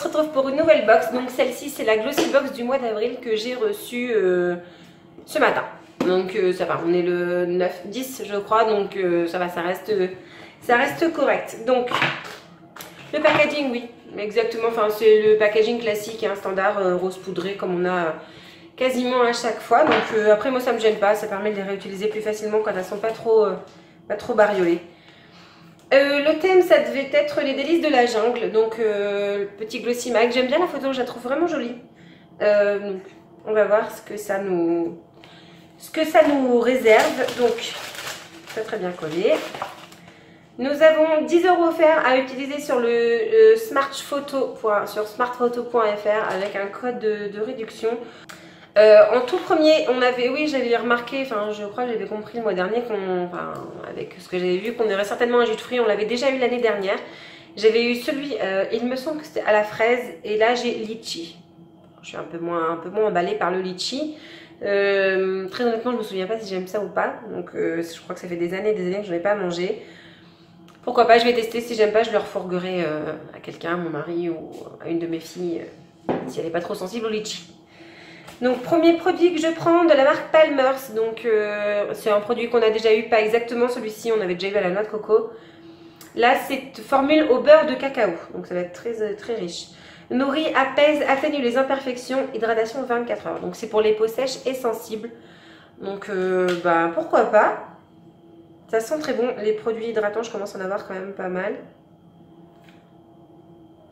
se retrouve pour une nouvelle box. Donc celle-ci c'est la Glossy Box du mois d'avril que j'ai reçue ce matin. Donc ça va, on est le 9-10 je crois, donc ça va, ça reste correct. Donc le packaging, oui, exactement, enfin c'est le packaging classique, hein, standard, rose poudré comme on a quasiment à chaque fois. Donc après moi ça me gêne pas, ça permet de les réutiliser plus facilement quand elles sont pas trop bariolées. Le thème ça devait être les délices de la jungle, donc le petit glossy mag. J'aime bien la photo, je la trouve vraiment jolie. Donc on va voir ce que ça nous réserve. Donc très bien collé. Nous avons 10 € offerts à utiliser sur le smartphoto.fr avec un code de réduction. En tout premier, on avait, oui, j'avais remarqué, enfin je crois que j'avais compris le mois dernier avec ce que j'avais vu, qu'on aurait certainement un jus de fruits. On l'avait déjà eu l'année dernière. J'avais eu celui, il me semble que c'était à la fraise, et là j'ai litchi. Je suis un peu moins emballée par le litchi. Très honnêtement, je me souviens pas si j'aime ça ou pas. Donc je crois que ça fait des années que je n'ai pas mangé. Pourquoi pas, je vais tester. Si j'aime pas, je le refourguerai à quelqu'un, à mon mari ou à une de mes filles, si elle n'est pas trop sensible au litchi. Donc premier produit que je prends de la marque Palmer's. Donc c'est un produit qu'on a déjà eu, pas exactement celui-ci, on avait déjà eu à la noix de coco. Là c'est formule au beurre de cacao, donc ça va être très riche. Nourrit, apaise, atténue les imperfections, hydratation 24 heures. Donc c'est pour les peaux sèches et sensibles. Donc bah pourquoi pas. Ça sent très bon. Les produits hydratants, je commence à en avoir quand même pas mal.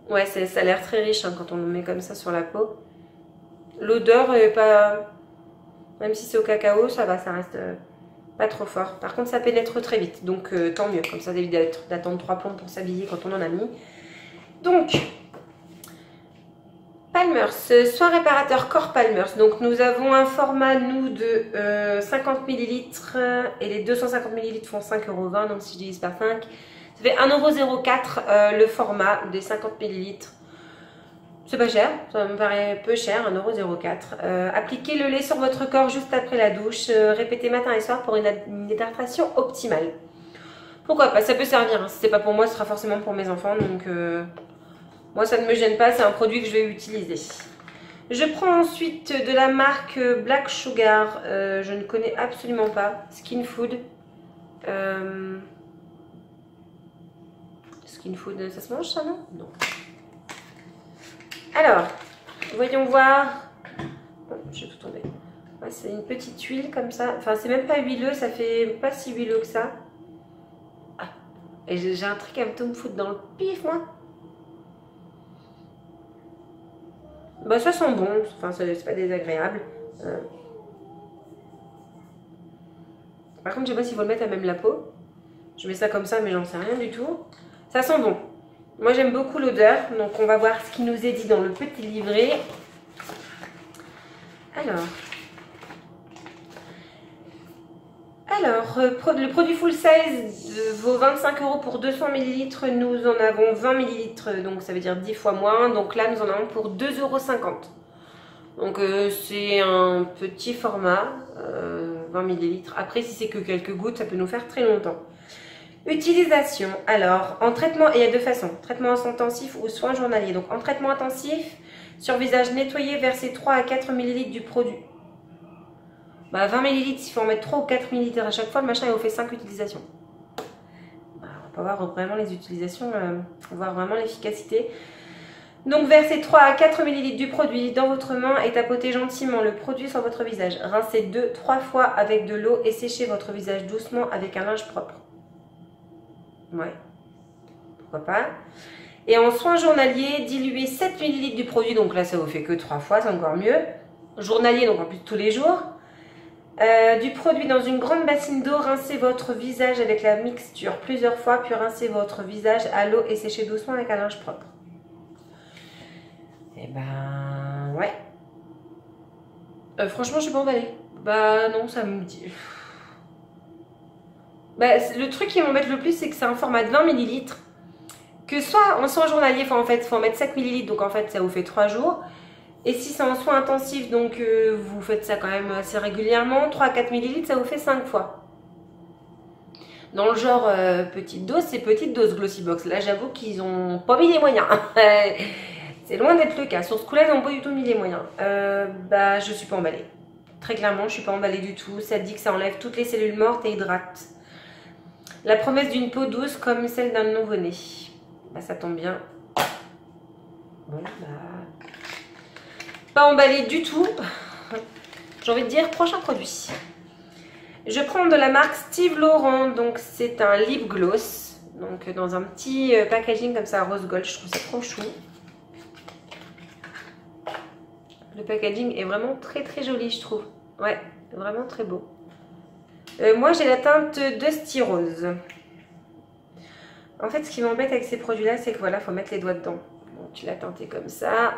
Ouais, ça a l'air très riche hein, quand on le met comme ça sur la peau. L'odeur est pas... Même si c'est au cacao, ça va, ça reste pas trop fort. Par contre, ça pénètre très vite, donc tant mieux. Comme ça, ça évite d'attendre 3 plombes pour s'habiller quand on en a mis. Donc, Palmer's, soin réparateur corps Palmer's. Donc, nous avons un format, nous, de 50 ml et les 250 ml font 5,20 €. Donc, si je divise par 5, ça fait 1,04 € le format des 50 ml. C'est pas cher, ça me paraît peu cher, 1,04 €. Appliquez le lait sur votre corps juste après la douche. Répétez matin et soir pour une hydratation optimale. Pourquoi pas, ça peut servir. Hein. Si c'est pas pour moi, ce sera forcément pour mes enfants. Donc moi, ça ne me gêne pas, c'est un produit que je vais utiliser. Je prends ensuite de la marque Black Sugar. Je ne connais absolument pas. Skin Food. Skin Food, ça se mange ça, non? Non. Alors, voyons voir. Oh, j'ai tout tombé. Ouais, c'est une petite huile comme ça. Enfin, c'est même pas huileux, ça fait pas si huileux que ça. Ah, et j'ai un truc à me foutre dans le pif, moi. Bah, ça sent bon. Enfin, c'est pas désagréable. Par contre, je sais pas s'il faut le mettre à même la peau. Je mets ça comme ça, mais j'en sais rien du tout. Ça sent bon. Moi j'aime beaucoup l'odeur, donc on va voir ce qui nous est dit dans le petit livret. Alors le produit full size vaut 25 € pour 200 ml. Nous en avons 20 ml, donc ça veut dire 10 fois moins. Donc là nous en avons pour 2,50 €. Donc c'est un petit format, 20 ml. Après si c'est que quelques gouttes, ça peut nous faire très longtemps. Utilisation, alors en traitement, il y a deux façons, traitement intensif ou soin journalier. Donc en traitement intensif, sur visage nettoyé, versez 3 à 4 ml du produit. Bah 20 ml, il faut en mettre 3 ou 4 ml à chaque fois, le machin il vous fait 5 utilisations. Bah, on va voir vraiment les utilisations, on va voir vraiment l'efficacité. Donc versez 3 à 4 ml du produit dans votre main et tapotez gentiment le produit sur votre visage. Rincez 2-3 fois avec de l'eau et séchez votre visage doucement avec un linge propre. Ouais, pourquoi pas. Et en soin journalier, diluez 7 ml du produit, donc là ça vous fait que 3 fois, c'est encore mieux. Journalier, donc en plus tous les jours. Du produit dans une grande bassine d'eau, rincez votre visage avec la mixture plusieurs fois, puis rincez votre visage à l'eau et séchez doucement avec un linge propre. Et ben ouais. Franchement je suis pas emballée. Bah non, ça me dit... Bah, le truc qui m'embête le plus, c'est que c'est un format de 20 ml. Que soit en soin journalier, en fait, il faut en mettre 7 ml, donc en fait, ça vous fait 3 jours. Et si c'est en soin intensif, donc vous faites ça quand même assez régulièrement, 3 à 4 ml, ça vous fait 5 fois. Dans le genre petite dose, c'est petite dose Glossy Box. Là, j'avoue qu'ils ont pas mis les moyens. C'est loin d'être le cas. Sur ce coup-là, ils n'ont pas du tout mis les moyens. Bah, je suis pas emballée. Très clairement, je suis pas emballée du tout. Ça dit que ça enlève toutes les cellules mortes et hydrate. La promesse d'une peau douce comme celle d'un nouveau-né. Bah, ça tombe bien. Bon, bah... Pas emballée du tout. J'ai envie de dire prochain produit. Je prends de la marque Steve Laurent. Donc, c'est un lip gloss. Donc, dans un petit packaging comme ça, rose gold. Je trouve ça trop chou. Le packaging est vraiment très très joli, je trouve. Ouais, vraiment très beau. Moi, j'ai la teinte Dusty Rose. En fait, ce qui m'embête avec ces produits-là, c'est que voilà, faut mettre les doigts dedans. Donc, tu l'as teinté comme ça.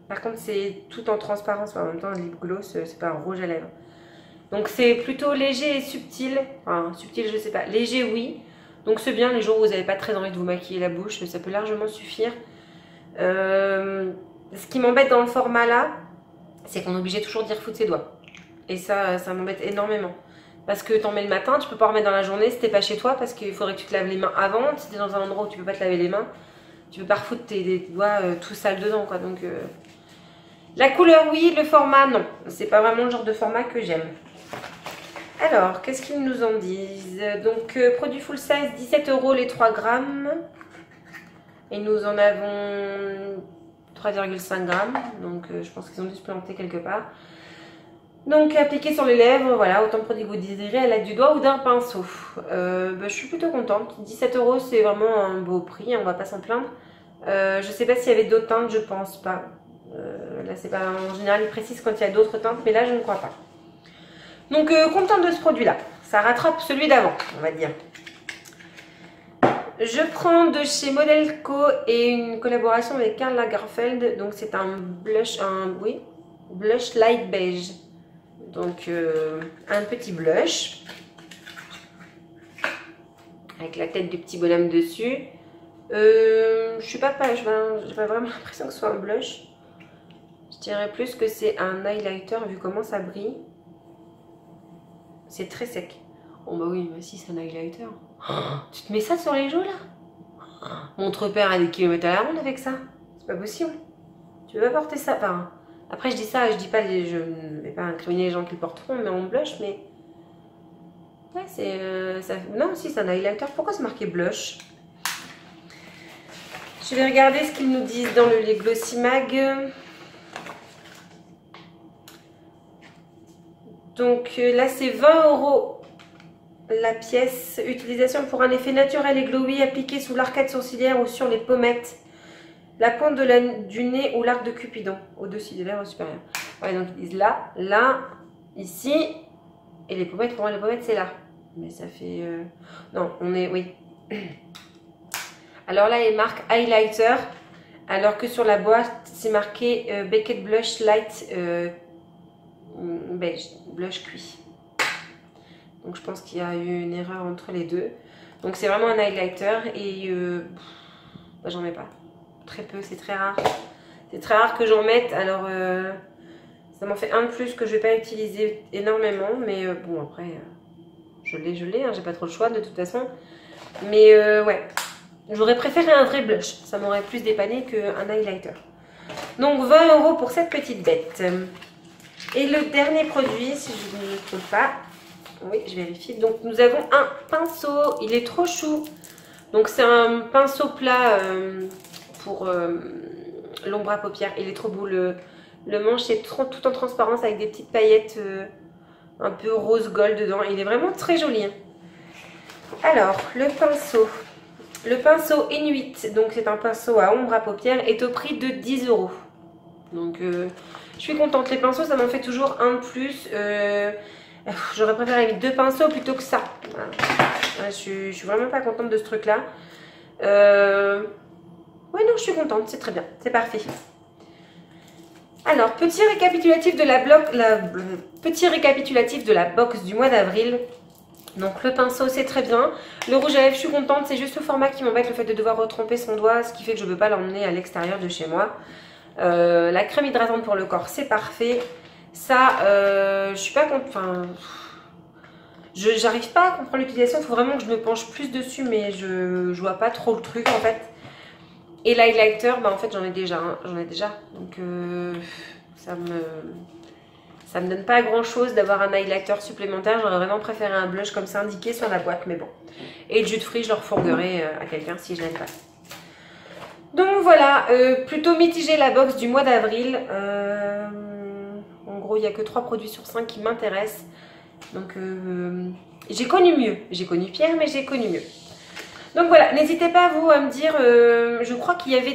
Par contre, c'est tout en transparence. En même temps, le lip gloss, c'est pas un rouge à lèvres. Donc, c'est plutôt léger et subtil. Enfin, subtil, je sais pas. Léger, oui. Donc, c'est bien les jours où vous n'avez pas très envie de vous maquiller la bouche. Ça peut largement suffire. Ce qui m'embête dans le format là, c'est qu'on est obligé toujours d'y refoutre ses doigts. Et ça m'embête énormément. Parce que t'en mets le matin, tu peux pas en remettre dans la journée si t'es pas chez toi, parce qu'il faudrait que tu te laves les mains avant. Si t'es dans un endroit où tu peux pas te laver les mains, tu peux pas refoutre tes doigts tout sales dedans, quoi. Donc, la couleur, oui, le format, non. C'est pas vraiment le genre de format que j'aime. Alors, qu'est-ce qu'ils nous en disent? Donc, produit full size, 17 € les 3 grammes. Et nous en avons 3,5 grammes. Donc, je pense qu'ils ont dû se planter quelque part. Donc, appliqué sur les lèvres, voilà, autant de produits que vous désirez à l'aide du doigt ou d'un pinceau. Je suis plutôt contente. 17 €, c'est vraiment un beau prix, on va pas s'en plaindre. Je sais pas s'il y avait d'autres teintes, je pense pas. Là, c'est pas en général, ils précisent quand il y a d'autres teintes, mais là, je ne crois pas. Donc, contente de ce produit-là. Ça rattrape celui d'avant, on va dire. Je prends de chez Model Co et une collaboration avec Karl Lagerfeld. Donc, c'est un blush, blush light beige. Donc, un petit blush avec la tête du petit bonhomme dessus. J'ai pas vraiment l'impression que ce soit un blush. Je dirais plus que c'est un highlighter vu comment ça brille. C'est très sec. Oh bah oui, mais si c'est un highlighter. Oh, tu te mets ça sur les joues là? Mon père a des kilomètres à la ronde avec ça. C'est pas possible. Tu veux pas porter ça? Enfin, après je dis ça, je dis pas, je ne vais pas incriminer les gens qui le porteront, mais on blush, mais... Ouais, c'est... Non, si c'est un highlighter. Pourquoi c'est marqué blush? Je vais regarder ce qu'ils nous disent dans les Glossy Mag. Donc là, c'est 20 € la pièce. Utilisation pour un effet naturel et glowy appliqué sous l'arcade sourcilière ou sur les pommettes. La pointe du nez ou l'arc de Cupidon, au-dessus des lèvres supérieures. Ouais, donc ils disent là, là, ici, et les pommettes, pour moi les pommettes c'est là. Mais ça fait... Non, on est... Oui. Alors là, il marque highlighter, alors que sur la boîte, c'est marqué Beckett Blush Light beige, blush cuit. Donc je pense qu'il y a eu une erreur entre les deux. Donc c'est vraiment un highlighter et bah, j'en mets pas. Très peu, c'est très rare. C'est très rare que j'en mette. Alors ça m'en fait un de plus que je vais pas utiliser énormément. Mais bon après, je l'ai, hein, j'ai pas trop le choix de toute façon. Mais ouais, j'aurais préféré un vrai blush. Ça m'aurait plus dépanné qu'un highlighter. Donc 20 € pour cette petite bête. Et le dernier produit, si je ne me trompe pas, oui, je vérifie. Donc, nous avons un pinceau. Il est trop chou. Donc, c'est un pinceau plat pour l'ombre à paupières. Il est trop beau. Le manche est tout en transparence avec des petites paillettes un peu rose gold dedans. Il est vraiment très joli. Hein. Alors, le pinceau. Le pinceau Inuit, donc c'est un pinceau à ombre à paupières, est au prix de 10 €. Donc, je suis contente. Les pinceaux, ça m'en fait toujours un de plus. J'aurais préféré mettre 2 pinceaux plutôt que ça. Voilà. Je suis vraiment pas contente de ce truc-là. Ouais, non, je suis contente. C'est très bien. C'est parfait. Alors, petit récapitulatif de la box du mois d'avril. Donc, le pinceau, c'est très bien. Le rouge à lèvres, je suis contente. C'est juste le format qui m'embête, le fait de devoir retremper son doigt, ce qui fait que je ne peux pas l'emmener à l'extérieur de chez moi. La crème hydratante pour le corps, c'est parfait. Ça, je suis pas contente. Enfin, j'arrive pas à comprendre l'utilisation. Il faut vraiment que je me penche plus dessus, mais je vois pas trop le truc en fait. Et l'highlighter, bah en fait j'en ai déjà, donc ça me donne pas grand chose d'avoir un highlighter supplémentaire. J'aurais vraiment préféré un blush comme ça indiqué sur la boîte, mais bon. Et le jus de fruits, je le refourguerai à quelqu'un si je l'aime pas. Donc voilà, plutôt mitigé la box du mois d'avril. En gros, il n'y a que 3 produits sur 5 qui m'intéressent. Donc j'ai connu mieux. J'ai connu Pierre, mais j'ai connu mieux. Donc voilà, n'hésitez pas vous à me dire, je crois qu'il y avait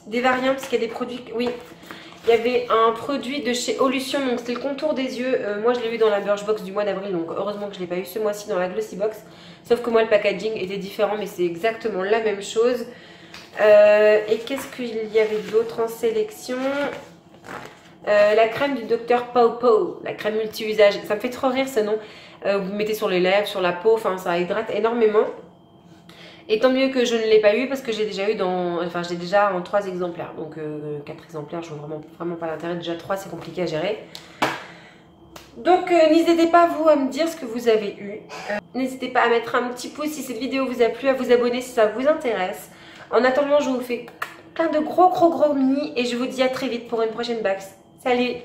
des variantes, parce qu'il y a des produits, oui, il y avait un produit de chez Olution, donc c'était le contour des yeux, moi je l'ai eu dans la Birchbox du mois d'avril, donc heureusement que je ne l'ai pas eu ce mois-ci dans la Glossybox, sauf que moi le packaging était différent, mais c'est exactement la même chose. Et qu'est-ce qu'il y avait d'autre en sélection? La crème du Dr Pau Pau, la crème multi-usage, ça me fait trop rire ce nom. Vous mettez sur les lèvres, sur la peau, enfin ça hydrate énormément. Et tant mieux que je ne l'ai pas eu parce que j'ai déjà eu j'ai déjà en 3 exemplaires. Donc 4 exemplaires, je vois vraiment pas l'intérêt. Déjà 3 c'est compliqué à gérer. Donc n'hésitez pas vous à me dire ce que vous avez eu. N'hésitez pas à mettre un petit pouce si cette vidéo vous a plu, à vous abonner si ça vous intéresse. En attendant, je vous fais plein de gros mini et je vous dis à très vite pour une prochaine box. Salut!